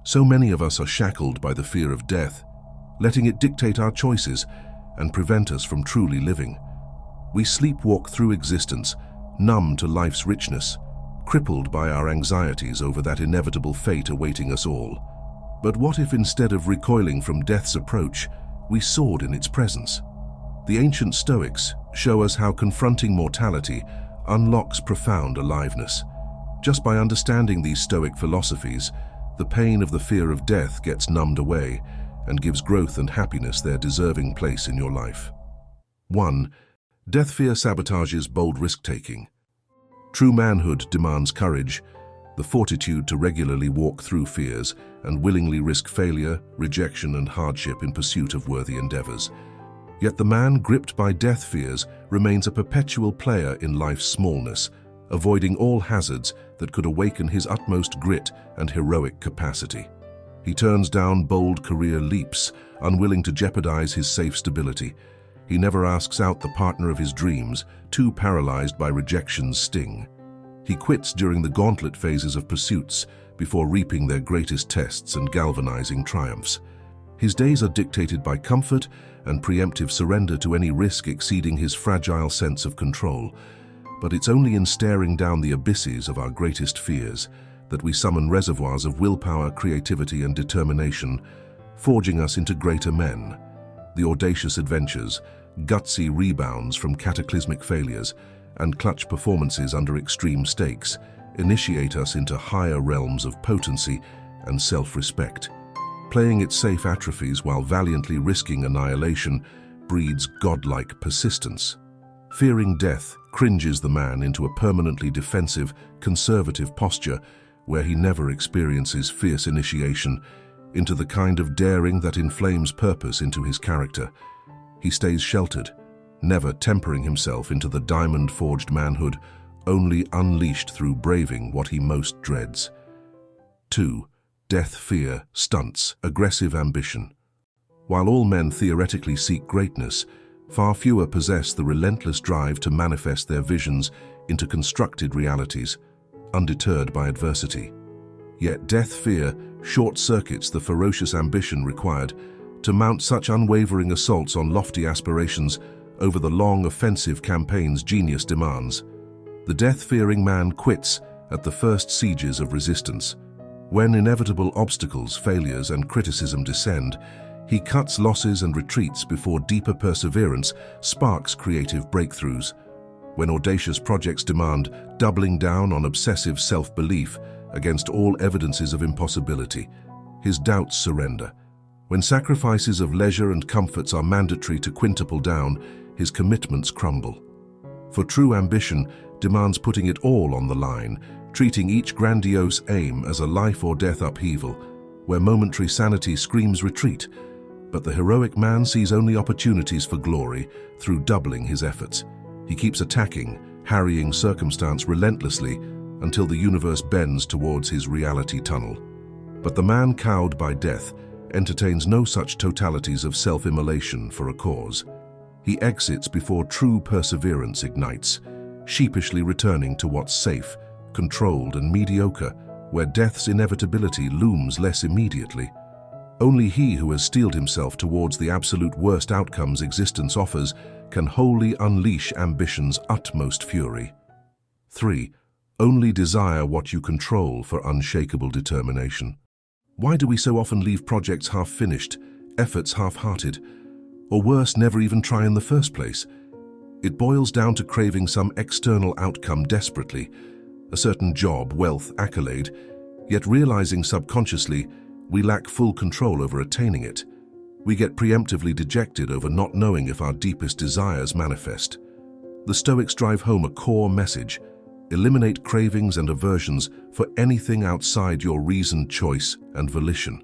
So many of us are shackled by the fear of death, letting it dictate our choices and prevent us from truly living. We sleepwalk through existence, numb to life's richness, crippled by our anxieties over that inevitable fate awaiting us all. But what if instead of recoiling from death's approach, we soared in its presence? The ancient Stoics show us how confronting mortality unlocks profound aliveness. Just by understanding these Stoic philosophies, the pain of the fear of death gets numbed away and gives growth and happiness their deserving place in your life. 1. Death fear sabotages bold risk-taking. True manhood demands courage, the fortitude to regularly walk through fears and willingly risk failure, rejection, and hardship in pursuit of worthy endeavors. Yet the man gripped by death fears remains a perpetual player in life's smallness, avoiding all hazards that could awaken his utmost grit and heroic capacity. He turns down bold career leaps, unwilling to jeopardize his safe stability. He never asks out the partner of his dreams, too paralyzed by rejection's sting. He quits during the gauntlet phases of pursuits before reaping their greatest tests and galvanizing triumphs. His days are dictated by comfort and preemptive surrender to any risk exceeding his fragile sense of control. But it's only in staring down the abysses of our greatest fears that we summon reservoirs of willpower, creativity, and determination, forging us into greater men. The audacious adventures, gutsy rebounds from cataclysmic failures, and clutch performances under extreme stakes initiate us into higher realms of potency and self-respect. Playing it safe atrophies while valiantly risking annihilation breeds godlike persistence. Fearing death cringes the man into a permanently defensive, conservative posture where he never experiences fierce initiation into the kind of daring that inflames purpose into his character. He stays sheltered, never tempering himself into the diamond-forged manhood, only unleashed through braving what he most dreads. 2. Death fear stunts aggressive ambition. While all men theoretically seek greatness, far fewer possess the relentless drive to manifest their visions into constructed realities, undeterred by adversity. Yet death fear short-circuits the ferocious ambition required to mount such unwavering assaults on lofty aspirations over the long offensive campaigns genius demands. The death-fearing man quits at the first sieges of resistance. When inevitable obstacles, failures, and criticism descend, he cuts losses and retreats before deeper perseverance sparks creative breakthroughs. When audacious projects demand doubling down on obsessive self-belief against all evidences of impossibility, his doubts surrender. When sacrifices of leisure and comforts are mandatory to quintuple down, his commitments crumble. For true ambition demands putting it all on the line, treating each grandiose aim as a life or death upheaval, where momentary sanity screams retreat, but the heroic man sees only opportunities for glory through doubling his efforts. He keeps attacking, harrying circumstance relentlessly until the universe bends towards his reality tunnel. But the man cowed by death entertains no such totalities of self-immolation for a cause. He exits before true perseverance ignites, sheepishly returning to what's safe, controlled, and mediocre, where death's inevitability looms less immediately. Only he who has steeled himself towards the absolute worst outcomes existence offers can wholly unleash ambition's utmost fury. 3. Only desire what you control for unshakable determination. Why do we so often leave projects half-finished, efforts half-hearted, or worse, never even try in the first place? It boils down to craving some external outcome desperately, a certain job, wealth, accolade, yet realizing subconsciously we lack full control over attaining it. We get preemptively dejected over not knowing if our deepest desires manifest. The Stoics drive home a core message: eliminate cravings and aversions for anything outside your reasoned choice and volition.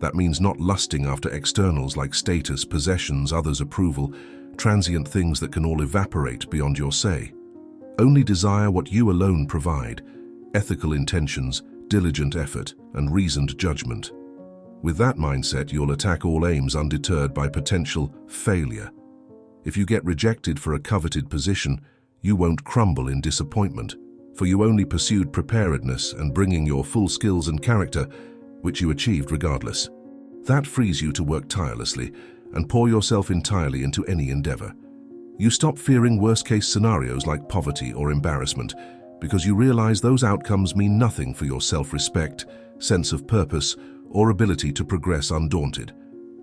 That means not lusting after externals like status, possessions, others' approval, transient things that can all evaporate beyond your say. Only desire what you alone provide: ethical intentions, diligent effort, and reasoned judgment. With that mindset, you'll attack all aims undeterred by potential failure. If you get rejected for a coveted position, you won't crumble in disappointment, for you only pursued preparedness and bringing your full skills and character. which you achieved regardless. That frees you to work tirelessly and pour yourself entirely into any endeavor. You stop fearing worst-case scenarios like poverty or embarrassment because you realize those outcomes mean nothing for your self-respect, sense of purpose, or ability to progress undaunted.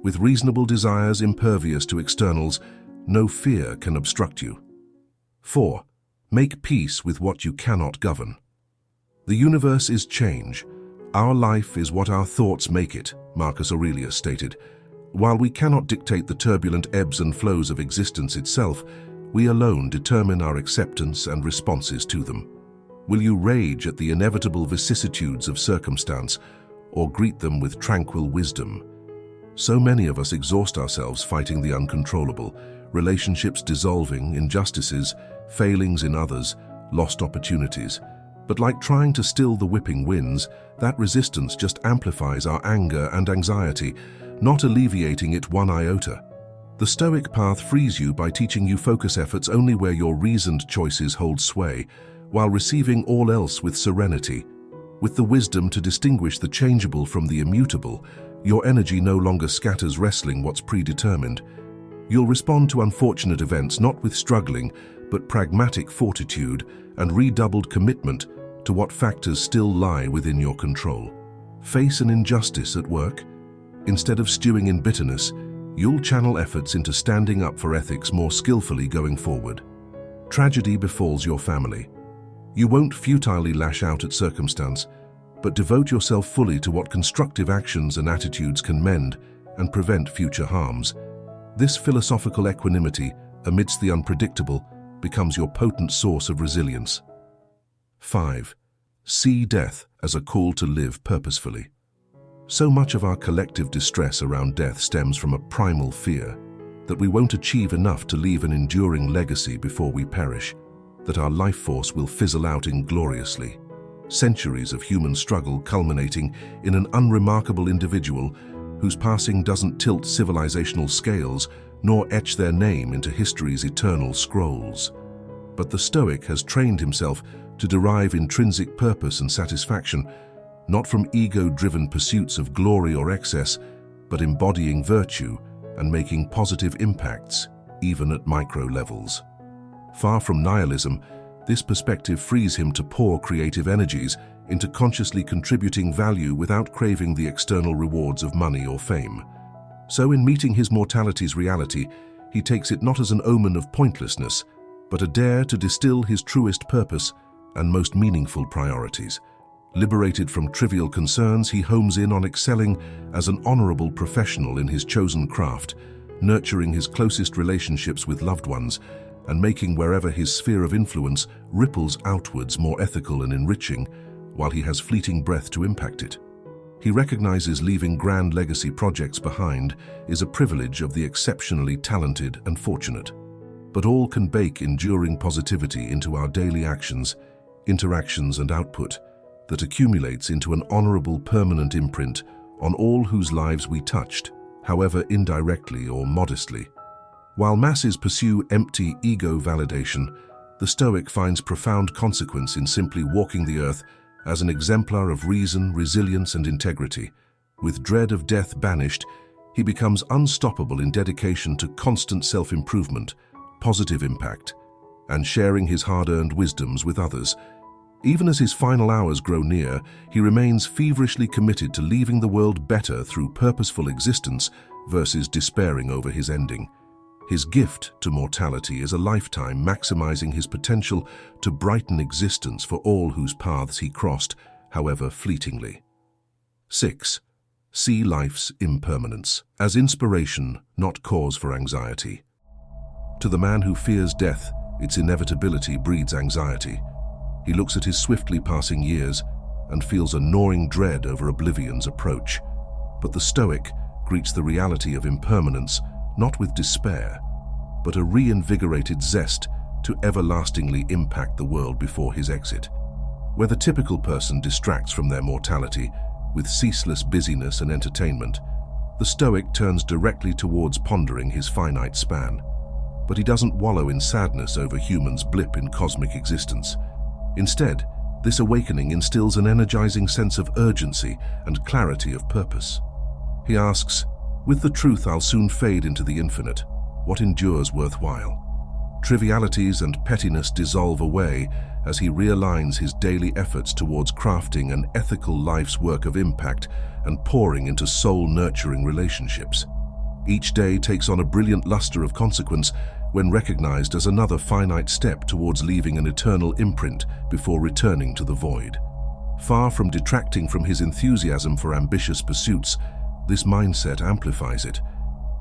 With reasonable desires impervious to externals, no fear can obstruct you. 4. Make peace with what you cannot govern. The universe is change. Our life is what our thoughts make it, Marcus Aurelius stated. While we cannot dictate the turbulent ebbs and flows of existence itself, we alone determine our acceptance and responses to them. Will you rage at the inevitable vicissitudes of circumstance, or greet them with tranquil wisdom? So many of us exhaust ourselves fighting the uncontrollable, relationships dissolving, injustices, failings in others, lost opportunities. But like trying to still the whipping winds, that resistance just amplifies our anger and anxiety, not alleviating it one iota. The Stoic path frees you by teaching you focus efforts only where your reasoned choices hold sway, while receiving all else with serenity. With the wisdom to distinguish the changeable from the immutable, your energy no longer scatters wrestling what's predetermined. You'll respond to unfortunate events not with struggling, but pragmatic fortitude and redoubled commitment to what factors still lie within your control. Face an injustice at work? Instead of stewing in bitterness, you'll channel efforts into standing up for ethics more skillfully going forward. Tragedy befalls your family. You won't futilely lash out at circumstance, but devote yourself fully to what constructive actions and attitudes can mend and prevent future harms. This philosophical equanimity, amidst the unpredictable, becomes your potent source of resilience. 5. See death as a call to live purposefully. So much of our collective distress around death stems from a primal fear that we won't achieve enough to leave an enduring legacy before we perish, that our life force will fizzle out ingloriously. Centuries of human struggle culminating in an unremarkable individual whose passing doesn't tilt civilizational scales nor etch their name into history's eternal scrolls. But the Stoic has trained himself to derive intrinsic purpose and satisfaction, not from ego-driven pursuits of glory or excess, but embodying virtue and making positive impacts, even at micro levels. Far from nihilism, this perspective frees him to pour creative energies into consciously contributing value without craving the external rewards of money or fame. So in meeting his mortality's reality, he takes it not as an omen of pointlessness, but a dare to distill his truest purpose and most meaningful priorities. Liberated from trivial concerns, he homes in on excelling as an honorable professional in his chosen craft, nurturing his closest relationships with loved ones, and making wherever his sphere of influence ripples outwards more ethical and enriching, while he has fleeting breath to impact it. He recognizes leaving grand legacy projects behind is a privilege of the exceptionally talented and fortunate. But all can bake enduring positivity into our daily actions, interactions, and output that accumulates into an honorable permanent imprint on all whose lives we touched, however indirectly or modestly. While masses pursue empty ego validation, the Stoic finds profound consequence in simply walking the earth as an exemplar of reason, resilience, and integrity. With dread of death banished, he becomes unstoppable in dedication to constant self-improvement, positive impact, and sharing his hard-earned wisdoms with others. Even as his final hours grow near, he remains feverishly committed to leaving the world better through purposeful existence versus despairing over his ending. His gift to mortality is a lifetime maximizing his potential to brighten existence for all whose paths he crossed, however fleetingly. 6. See life's impermanence as inspiration, not cause for anxiety. To the man who fears death, its inevitability breeds anxiety. He looks at his swiftly passing years and feels a gnawing dread over oblivion's approach. But the Stoic greets the reality of impermanence not with despair, but a reinvigorated zest to everlastingly impact the world before his exit. Where the typical person distracts from their mortality with ceaseless busyness and entertainment, the Stoic turns directly towards pondering his finite span. But he doesn't wallow in sadness over humans' blip in cosmic existence. Instead, This awakening instills an energizing sense of urgency and clarity of purpose. He asks, "With the truth I'll soon fade into the infinite. What endures worthwhile?" Trivialities and pettiness dissolve away as he realigns his daily efforts towards crafting an ethical life's work of impact and pouring into soul-nurturing relationships. Each day takes on a brilliant luster of consequence when recognized as another finite step towards leaving an eternal imprint before returning to the void. Far from detracting from his enthusiasm for ambitious pursuits, this mindset amplifies it.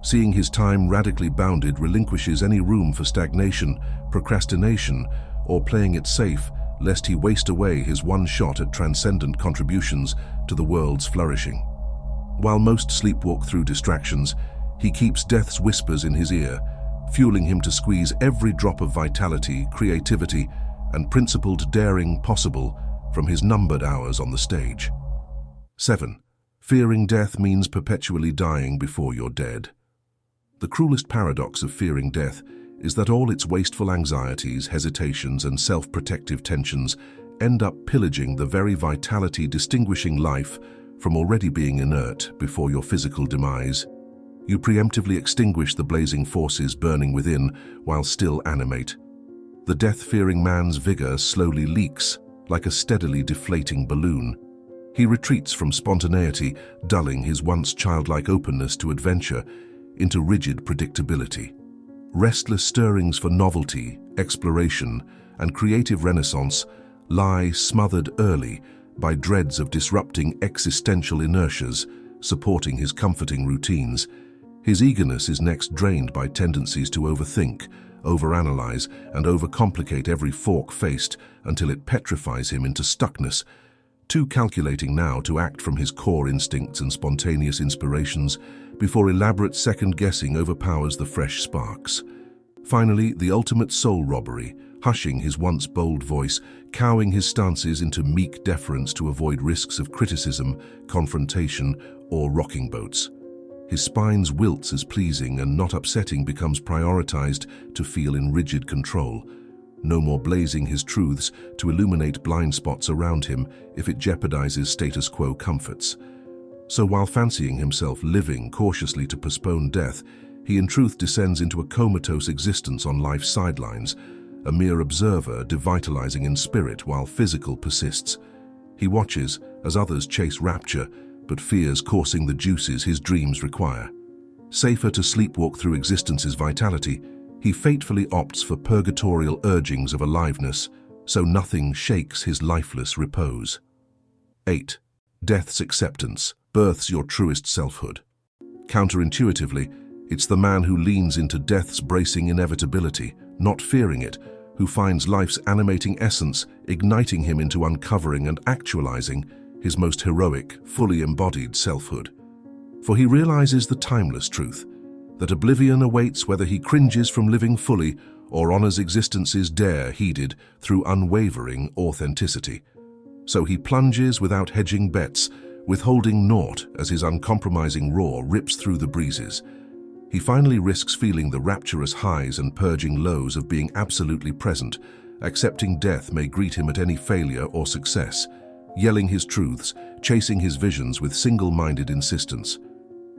Seeing his time radically bounded relinquishes any room for stagnation, procrastination, or playing it safe, lest he waste away his one shot at transcendent contributions to the world's flourishing. While most sleepwalk through distractions, he keeps death's whispers in his ear, fueling him to squeeze every drop of vitality, creativity, and principled daring possible from his numbered hours on the stage. 7. Fearing death means perpetually dying before you're dead. The cruelest paradox of fearing death is that all its wasteful anxieties, hesitations, and self-protective tensions end up pillaging the very vitality distinguishing life from already being inert before your physical demise. You preemptively extinguish the blazing forces burning within while still animate. The death-fearing man's vigor slowly leaks, like a steadily deflating balloon. He retreats from spontaneity, dulling his once childlike openness to adventure into rigid predictability. Restless stirrings for novelty, exploration, and creative renaissance lie smothered early by dreads of disrupting existential inertias supporting his comforting routines. His eagerness is next drained by tendencies to overthink, overanalyze, and overcomplicate every fork faced until it petrifies him into stuckness, too calculating now to act from his core instincts and spontaneous inspirations before elaborate second-guessing overpowers the fresh sparks. Finally, the ultimate soul robbery, hushing his once bold voice, cowing his stances into meek deference to avoid risks of criticism, confrontation, or rocking boats. His spine's wilts as pleasing and not upsetting becomes prioritized to feel in rigid control. No more blazing his truths to illuminate blind spots around him if it jeopardizes status quo comforts. So while fancying himself living cautiously to postpone death, he in truth descends into a comatose existence on life's sidelines, a mere observer devitalizing in spirit while physical persists. He watches as others chase rapture, but fears coursing the juices his dreams require. Safer to sleepwalk through existence's vitality, he fatefully opts for purgatorial urgings of aliveness, so nothing shakes his lifeless repose. 8. Death's acceptance births your truest selfhood. Counterintuitively, it's the man who leans into death's bracing inevitability, not fearing it, who finds life's animating essence igniting him into uncovering and actualizing his most heroic, fully embodied selfhood. For he realizes the timeless truth, that oblivion awaits whether he cringes from living fully or honors existence's dare heeded through unwavering authenticity. So he plunges without hedging bets, withholding naught as his uncompromising roar rips through the breezes. He finally risks feeling the rapturous highs and purging lows of being absolutely present, accepting death may greet him at any failure or success, yelling his truths, chasing his visions with single-minded insistence.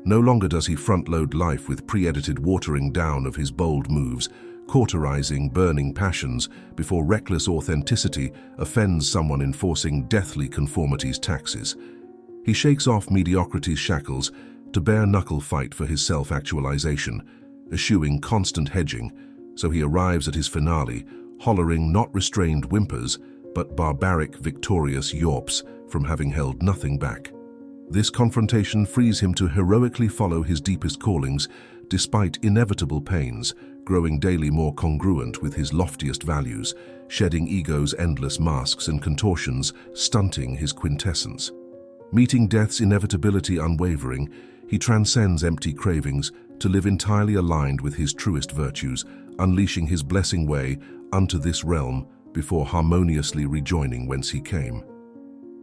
No longer does he front-load life with pre-edited watering down of his bold moves, cauterizing burning passions before reckless authenticity offends someone enforcing deathly conformity's taxes. He shakes off mediocrity's shackles to bare-knuckle fight for his self-actualization, eschewing constant hedging, so he arrives at his finale, hollering not restrained whimpers, but barbaric, victorious yawps from having held nothing back. This confrontation frees him to heroically follow his deepest callings, despite inevitable pains, growing daily more congruent with his loftiest values, shedding ego's endless masks and contortions, stunting his quintessence. Meeting death's inevitability unwavering, he transcends empty cravings to live entirely aligned with his truest virtues, unleashing his blessing way unto this realm before harmoniously rejoining whence he came.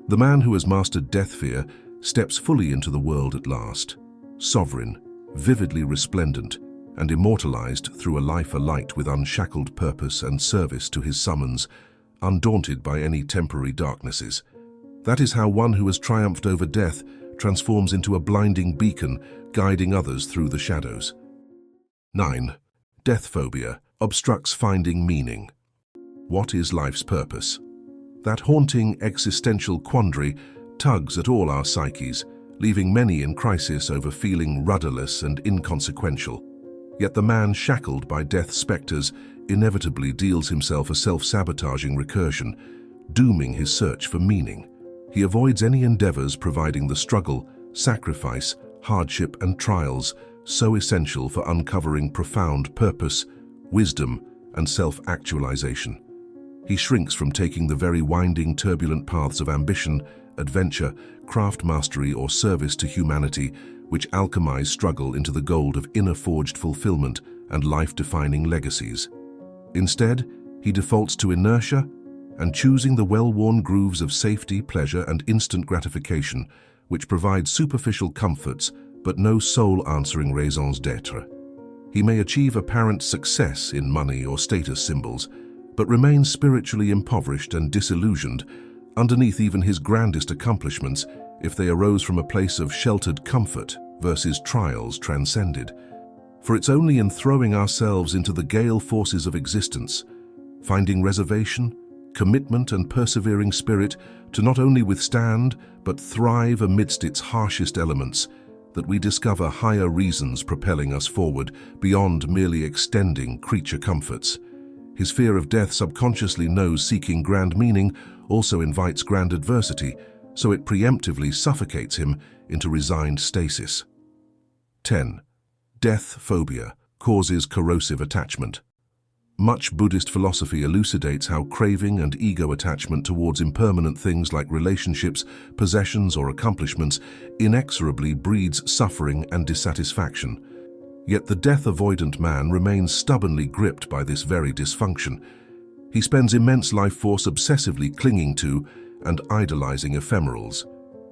The man who has mastered death fear steps fully into the world at last, sovereign, vividly resplendent, and immortalized through a life alight with unshackled purpose and service to his summons, undaunted by any temporary darknesses. That is how one who has triumphed over death transforms into a blinding beacon, guiding others through the shadows. 9. Death phobia obstructs finding meaning. What is life's purpose? That haunting existential quandary tugs at all our psyches, leaving many in crisis over feeling rudderless and inconsequential. Yet the man shackled by death's spectres inevitably deals himself a self-sabotaging recursion, dooming his search for meaning. He avoids any endeavors providing the struggle, sacrifice, hardship and trials so essential for uncovering profound purpose, wisdom and self-actualization. He shrinks from taking the very winding, turbulent paths of ambition, adventure, craft mastery or service to humanity, which alchemize struggle into the gold of inner-forged fulfillment and life-defining legacies. Instead, he defaults to inertia and choosing the well-worn grooves of safety, pleasure and instant gratification, which provide superficial comforts but no soul-answering raisons d'etre. He may achieve apparent success in money or status symbols, but remains spiritually impoverished and disillusioned underneath even his grandest accomplishments if they arose from a place of sheltered comfort versus trials transcended. For it's only in throwing ourselves into the gale forces of existence, finding reservation, commitment and persevering spirit to not only withstand but thrive amidst its harshest elements, that we discover higher reasons propelling us forward beyond merely extending creature comforts. His fear of death subconsciously knows seeking grand meaning also invites grand adversity, so it preemptively suffocates him into resigned stasis. 10. Death phobia causes corrosive attachment. Much Buddhist philosophy elucidates how craving and ego attachment towards impermanent things like relationships, possessions, or accomplishments inexorably breeds suffering and dissatisfaction. Yet the death-avoidant man remains stubbornly gripped by this very dysfunction. He spends immense life force obsessively clinging to and idolizing ephemerals.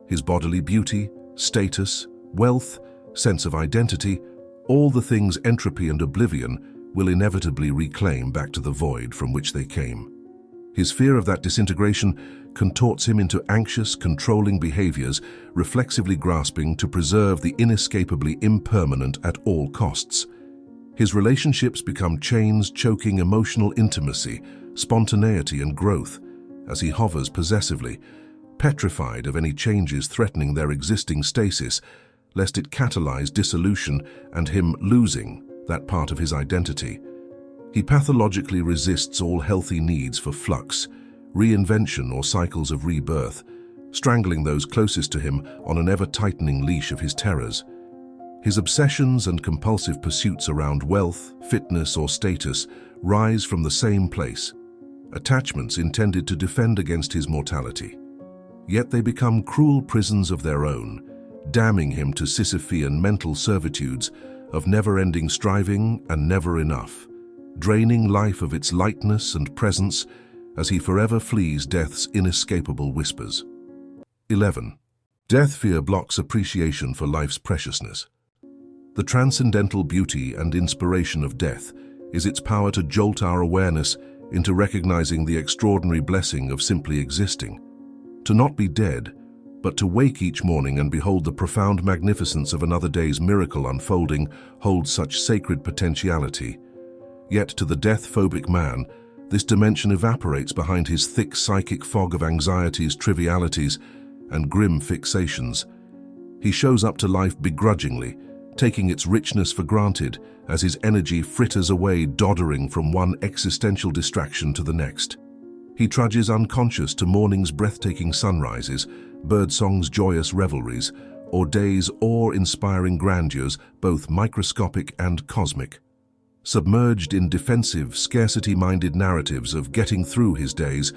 His bodily beauty, status, wealth, sense of identity, all the things entropy and oblivion will inevitably reclaim back to the void from which they came. His fear of that disintegration contorts him into anxious, controlling behaviors, reflexively grasping to preserve the inescapably impermanent at all costs. His relationships become chains choking emotional intimacy, spontaneity and growth, as he hovers possessively, petrified of any changes threatening their existing stasis, lest it catalyze dissolution and him losing that part of his identity. He pathologically resists all healthy needs for flux, reinvention or cycles of rebirth, strangling those closest to him on an ever-tightening leash of his terrors. His obsessions and compulsive pursuits around wealth, fitness or status rise from the same place, attachments intended to defend against his mortality. Yet they become cruel prisons of their own, damning him to Sisyphean mental servitudes of never-ending striving and never enough, draining life of its lightness and presence as he forever flees death's inescapable whispers. 11. Death fear blocks appreciation for life's preciousness. The transcendental beauty and inspiration of death is its power to jolt our awareness into recognizing the extraordinary blessing of simply existing. To not be dead, but to wake each morning and behold the profound magnificence of another day's miracle unfolding holds such sacred potentiality. Yet to the death-phobic man, this dimension evaporates behind his thick psychic fog of anxieties, trivialities, and grim fixations. He shows up to life begrudgingly, taking its richness for granted as his energy fritters away, doddering from one existential distraction to the next. He trudges unconscious to morning's breathtaking sunrises, birdsong's joyous revelries, or day's awe-inspiring grandeurs, both microscopic and cosmic. Submerged in defensive, scarcity-minded narratives of getting through his days,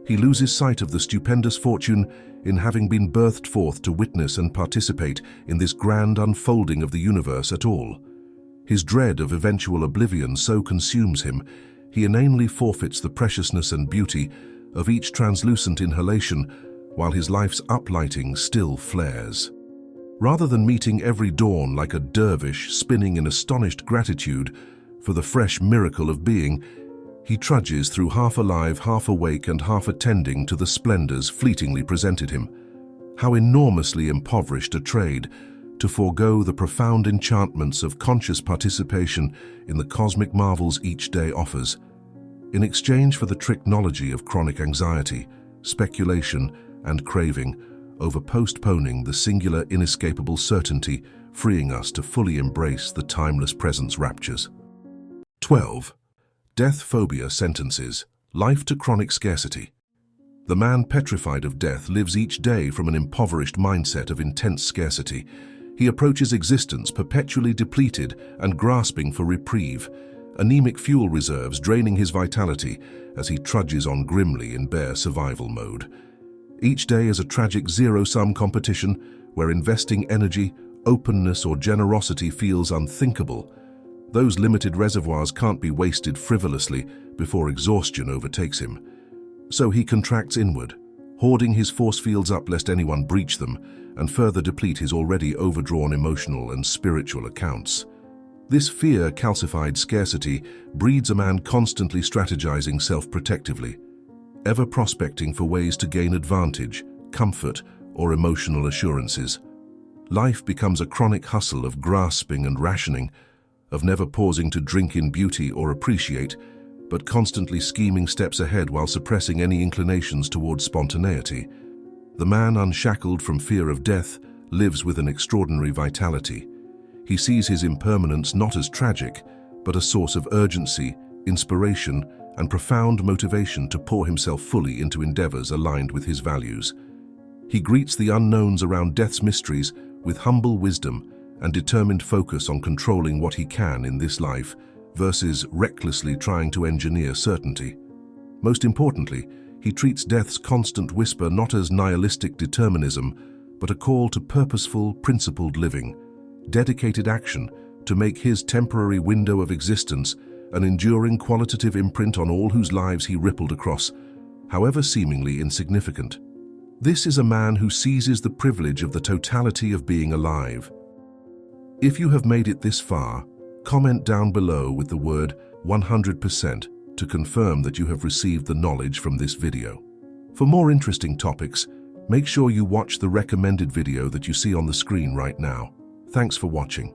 he loses sight of the stupendous fortune in having been birthed forth to witness and participate in this grand unfolding of the universe at all. His dread of eventual oblivion so consumes him, he inanely forfeits the preciousness and beauty of each translucent inhalation while his life's uplighting still flares. Rather than meeting every dawn like a dervish spinning in astonished gratitude for the fresh miracle of being, He trudges through half alive, half awake, and half attending to the splendors fleetingly presented him. How enormously impoverished a trade to forego the profound enchantments of conscious participation in the cosmic marvels each day offers, in exchange for the tricknology of chronic anxiety, speculation, and craving, over postponing the singular inescapable certainty, freeing us to fully embrace the timeless presence raptures. 12. Death phobia sentences life to chronic scarcity. The man petrified of death lives each day from an impoverished mindset of intense scarcity. He approaches existence perpetually depleted and grasping for reprieve, anemic fuel reserves draining his vitality as he trudges on grimly in bare survival mode. Each day is a tragic zero-sum competition where investing energy, openness, or generosity feels unthinkable. Those limited reservoirs can't be wasted frivolously before exhaustion overtakes him. So he contracts inward, hoarding his force fields up lest anyone breach them and further deplete his already overdrawn emotional and spiritual accounts. This fear-calcified scarcity breeds a man constantly strategizing self-protectively, ever prospecting for ways to gain advantage, comfort, or emotional assurances. Life becomes a chronic hustle of grasping and rationing, of never pausing to drink in beauty or appreciate, but constantly scheming steps ahead while suppressing any inclinations towards spontaneity. The man unshackled from fear of death lives with an extraordinary vitality. He sees his impermanence not as tragic, but a source of urgency, inspiration, and profound motivation to pour himself fully into endeavors aligned with his values. He greets the unknowns around death's mysteries with humble wisdom and determined focus on controlling what he can in this life versus recklessly trying to engineer certainty. Most importantly, he treats death's constant whisper not as nihilistic determinism, but a call to purposeful, principled living, dedicated action to make his temporary window of existence an enduring qualitative imprint on all whose lives he rippled across, however seemingly insignificant. This is a man who seizes the privilege of the totality of being alive. If you have made it this far, comment down below with the word 100% to confirm that you have received the knowledge from this video. For more interesting topics, make sure you watch the recommended video that you see on the screen right now. Thanks for watching.